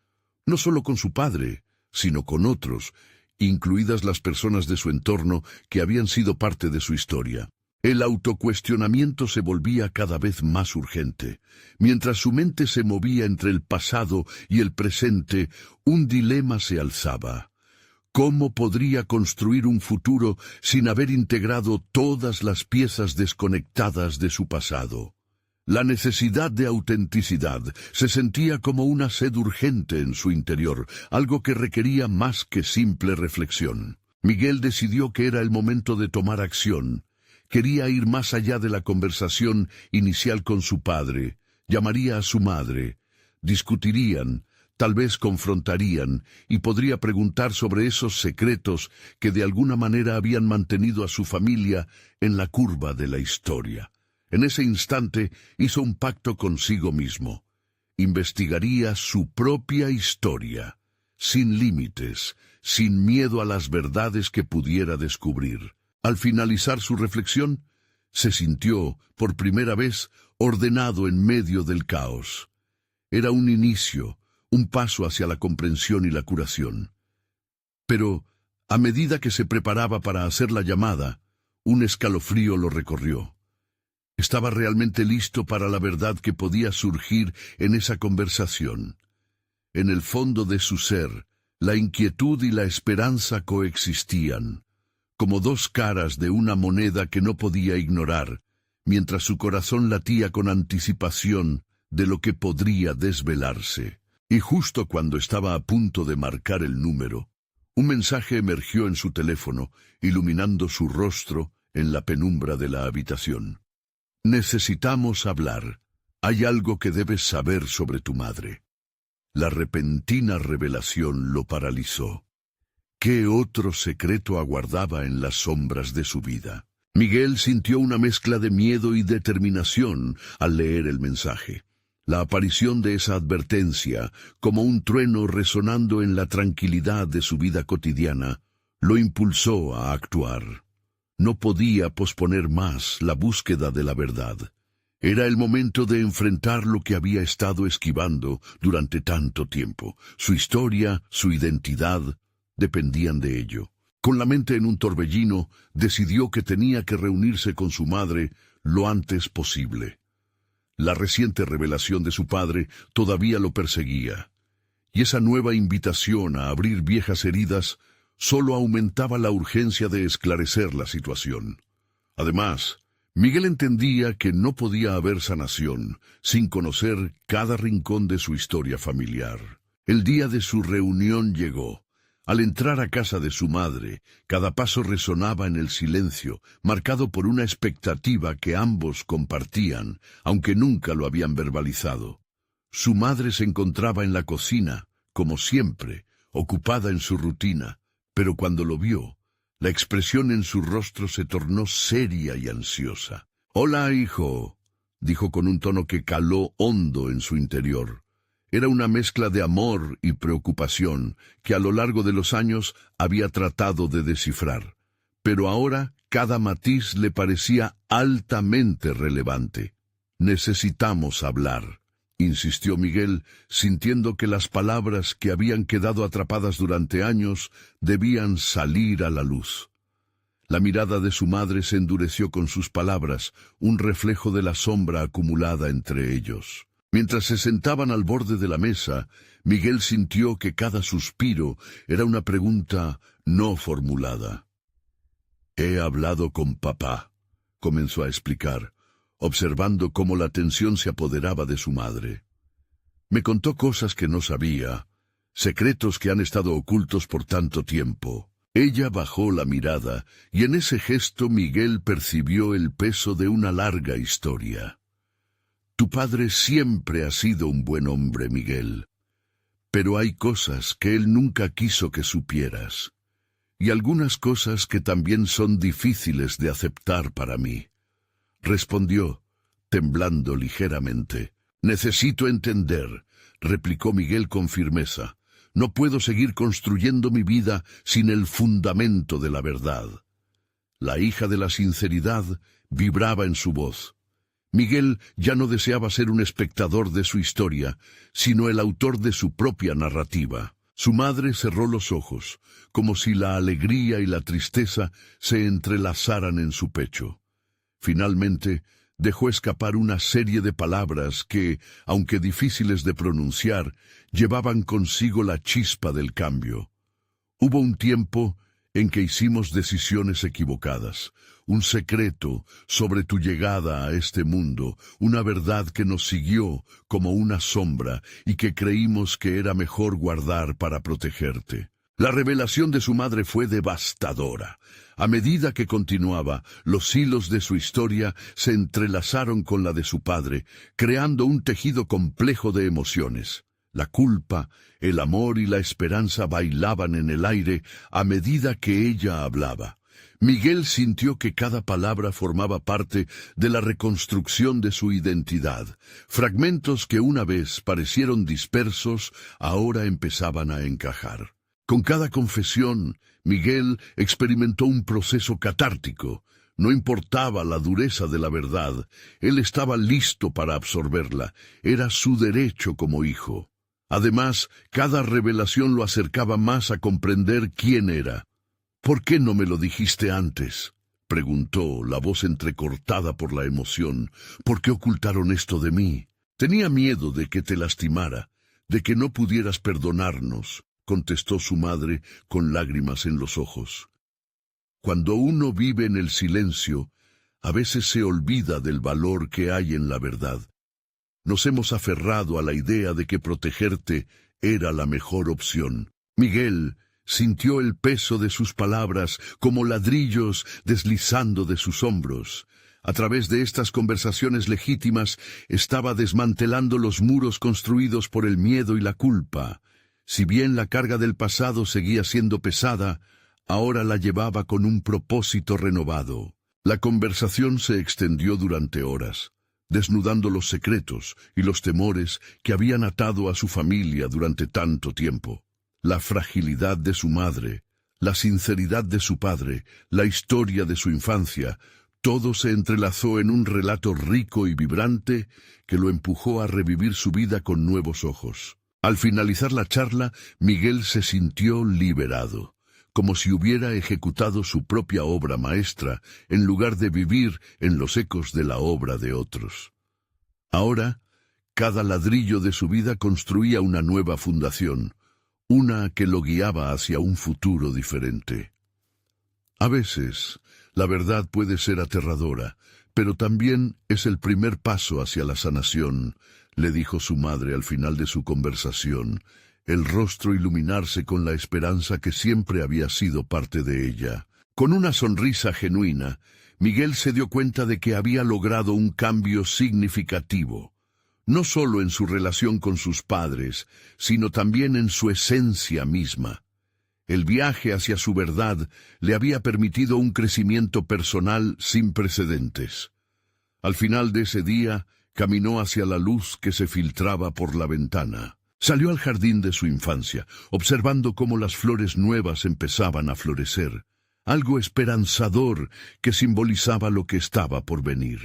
no solo con su padre, sino con otros, incluidas las personas de su entorno que habían sido parte de su historia. El autocuestionamiento se volvía cada vez más urgente. Mientras su mente se movía entre el pasado y el presente, un dilema se alzaba. ¿Cómo podría construir un futuro sin haber integrado todas las piezas desconectadas de su pasado? La necesidad de autenticidad se sentía como una sed urgente en su interior, algo que requería más que simple reflexión. Miguel decidió que era el momento de tomar acción. Quería ir más allá de la conversación inicial con su padre. Llamaría a su madre, Discutirían, tal vez confrontarían, y podría preguntar sobre esos secretos que de alguna manera habían mantenido a su familia en la curva de la historia. En ese instante hizo un pacto consigo mismo. Investigaría su propia historia, sin límites, sin miedo a las verdades que pudiera descubrir. Al finalizar su reflexión, se sintió, por primera vez, ordenado en medio del caos. Era un inicio, un paso hacia la comprensión y la curación. Pero, a medida que se preparaba para hacer la llamada, un escalofrío lo recorrió. Estaba realmente listo para la verdad que podía surgir en esa conversación. En el fondo de su ser, la inquietud y la esperanza coexistían, como dos caras de una moneda que no podía ignorar, mientras su corazón latía con anticipación de lo que podría desvelarse. Y justo cuando estaba a punto de marcar el número, un mensaje emergió en su teléfono, iluminando su rostro en la penumbra de la habitación. Necesitamos hablar. Hay algo que debes saber sobre tu madre. La repentina revelación lo paralizó. ¿Qué otro secreto aguardaba en las sombras de su vida? Miguel sintió una mezcla de miedo y determinación al leer el mensaje. La aparición de esa advertencia, como un trueno resonando en la tranquilidad de su vida cotidiana, lo impulsó a actuar. No podía posponer más la búsqueda de la verdad. Era el momento de enfrentar lo que había estado esquivando durante tanto tiempo. Su historia, su identidad, dependían de ello. Con la mente en un torbellino, decidió que tenía que reunirse con su madre lo antes posible. La reciente revelación de su padre todavía lo perseguía, y esa nueva invitación a abrir viejas heridas solo aumentaba la urgencia de esclarecer la situación. Además, Miguel entendía que no podía haber sanación sin conocer cada rincón de su historia familiar. El día de su reunión llegó. Al entrar a casa de su madre, cada paso resonaba en el silencio, marcado por una expectativa que ambos compartían, aunque nunca lo habían verbalizado. Su madre se encontraba en la cocina, como siempre, ocupada en su rutina, pero cuando lo vio, la expresión en su rostro se tornó seria y ansiosa. «Hola, hijo», dijo con un tono que caló hondo en su interior. Era una mezcla de amor y preocupación que a lo largo de los años había tratado de descifrar. Pero ahora cada matiz le parecía altamente relevante. «Necesitamos hablar», insistió Miguel, sintiendo que las palabras que habían quedado atrapadas durante años debían salir a la luz. La mirada de su madre se endureció con sus palabras, un reflejo de la sombra acumulada entre ellos. Mientras se sentaban al borde de la mesa, Miguel sintió que cada suspiro era una pregunta no formulada. «He hablado con papá», comenzó a explicar, observando cómo la tensión se apoderaba de su madre. «Me contó cosas que no sabía, secretos que han estado ocultos por tanto tiempo». Ella bajó la mirada, y en ese gesto Miguel percibió el peso de una larga historia. «Tu padre siempre ha sido un buen hombre, Miguel, pero hay cosas que él nunca quiso que supieras, y algunas cosas que también son difíciles de aceptar para mí», respondió, temblando ligeramente. «Necesito entender», replicó Miguel con firmeza. «No puedo seguir construyendo mi vida sin el fundamento de la verdad». La hija de la sinceridad vibraba en su voz. Miguel ya no deseaba ser un espectador de su historia, sino el autor de su propia narrativa. Su madre cerró los ojos, como si la alegría y la tristeza se entrelazaran en su pecho. Finalmente, dejó escapar una serie de palabras que, aunque difíciles de pronunciar, llevaban consigo la chispa del cambio. Hubo un tiempo en que hicimos decisiones equivocadas, un secreto sobre tu llegada a este mundo, una verdad que nos siguió como una sombra y que creímos que era mejor guardar para protegerte. La revelación de su madre fue devastadora. A medida que continuaba, los hilos de su historia se entrelazaron con la de su padre, creando un tejido complejo de emociones. La culpa, el amor y la esperanza bailaban en el aire a medida que ella hablaba. Miguel sintió que cada palabra formaba parte de la reconstrucción de su identidad. Fragmentos que una vez parecieron dispersos, ahora empezaban a encajar. Con cada confesión, Miguel experimentó un proceso catártico. No importaba la dureza de la verdad, él estaba listo para absorberla. Era su derecho como hijo. Además, cada revelación lo acercaba más a comprender quién era. «¿Por qué no me lo dijiste antes?», preguntó, la voz entrecortada por la emoción. «¿Por qué ocultaron esto de mí? Tenía miedo de que te lastimara, de que no pudieras perdonarnos», contestó su madre con lágrimas en los ojos. Cuando uno vive en el silencio, a veces se olvida del valor que hay en la verdad. Nos hemos aferrado a la idea de que protegerte era la mejor opción. Miguel sintió el peso de sus palabras como ladrillos deslizando de sus hombros. A través de estas conversaciones legítimas estaba desmantelando los muros construidos por el miedo y la culpa. Si bien la carga del pasado seguía siendo pesada, ahora la llevaba con un propósito renovado. La conversación se extendió durante horas, desnudando los secretos y los temores que habían atado a su familia durante tanto tiempo. La fragilidad de su madre, la sinceridad de su padre, la historia de su infancia, todo se entrelazó en un relato rico y vibrante que lo empujó a revivir su vida con nuevos ojos. Al finalizar la charla, Miguel se sintió liberado, como si hubiera ejecutado su propia obra maestra, en lugar de vivir en los ecos de la obra de otros. Ahora, cada ladrillo de su vida construía una nueva fundación, una que lo guiaba hacia un futuro diferente. A veces, la verdad puede ser aterradora, pero también es el primer paso hacia la sanación, le dijo su madre al final de su conversación, el rostro iluminarse con la esperanza que siempre había sido parte de ella. Con una sonrisa genuina, Miguel se dio cuenta de que había logrado un cambio significativo, no solo en su relación con sus padres, sino también en su esencia misma. El viaje hacia su verdad le había permitido un crecimiento personal sin precedentes. Al final de ese día, caminó hacia la luz que se filtraba por la ventana. Salió al jardín de su infancia, observando cómo las flores nuevas empezaban a florecer, algo esperanzador que simbolizaba lo que estaba por venir.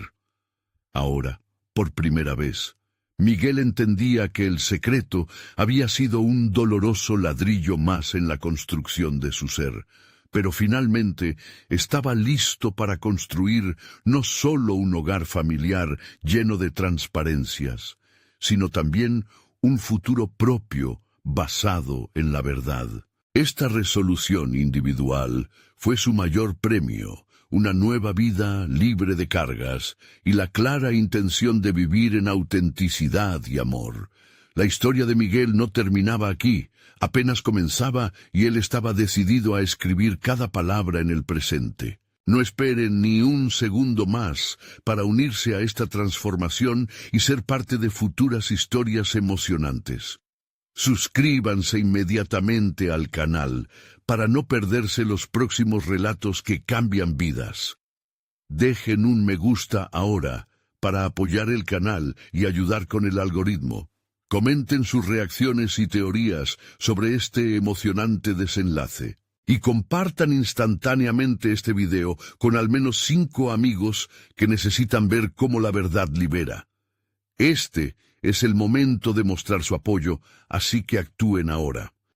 Ahora, por primera vez, Miguel entendía que el secreto había sido un doloroso ladrillo más en la construcción de su ser, pero finalmente estaba listo para construir no solo un hogar familiar lleno de transparencias, sino también un futuro propio basado en la verdad. Esta resolución individual fue su mayor premio, una nueva vida libre de cargas y la clara intención de vivir en autenticidad y amor. La historia de Miguel no terminaba aquí, apenas comenzaba y él estaba decidido a escribir cada palabra en el presente. No esperen ni un segundo más para unirse a esta transformación y ser parte de futuras historias emocionantes. Suscríbanse inmediatamente al canal para no perderse los próximos relatos que cambian vidas. Dejen un me gusta ahora para apoyar el canal y ayudar con el algoritmo. Comenten sus reacciones y teorías sobre este emocionante desenlace. Y compartan instantáneamente este video con al menos 5 amigos que necesitan ver cómo la verdad libera. Este es el momento de mostrar su apoyo, así que actúen ahora.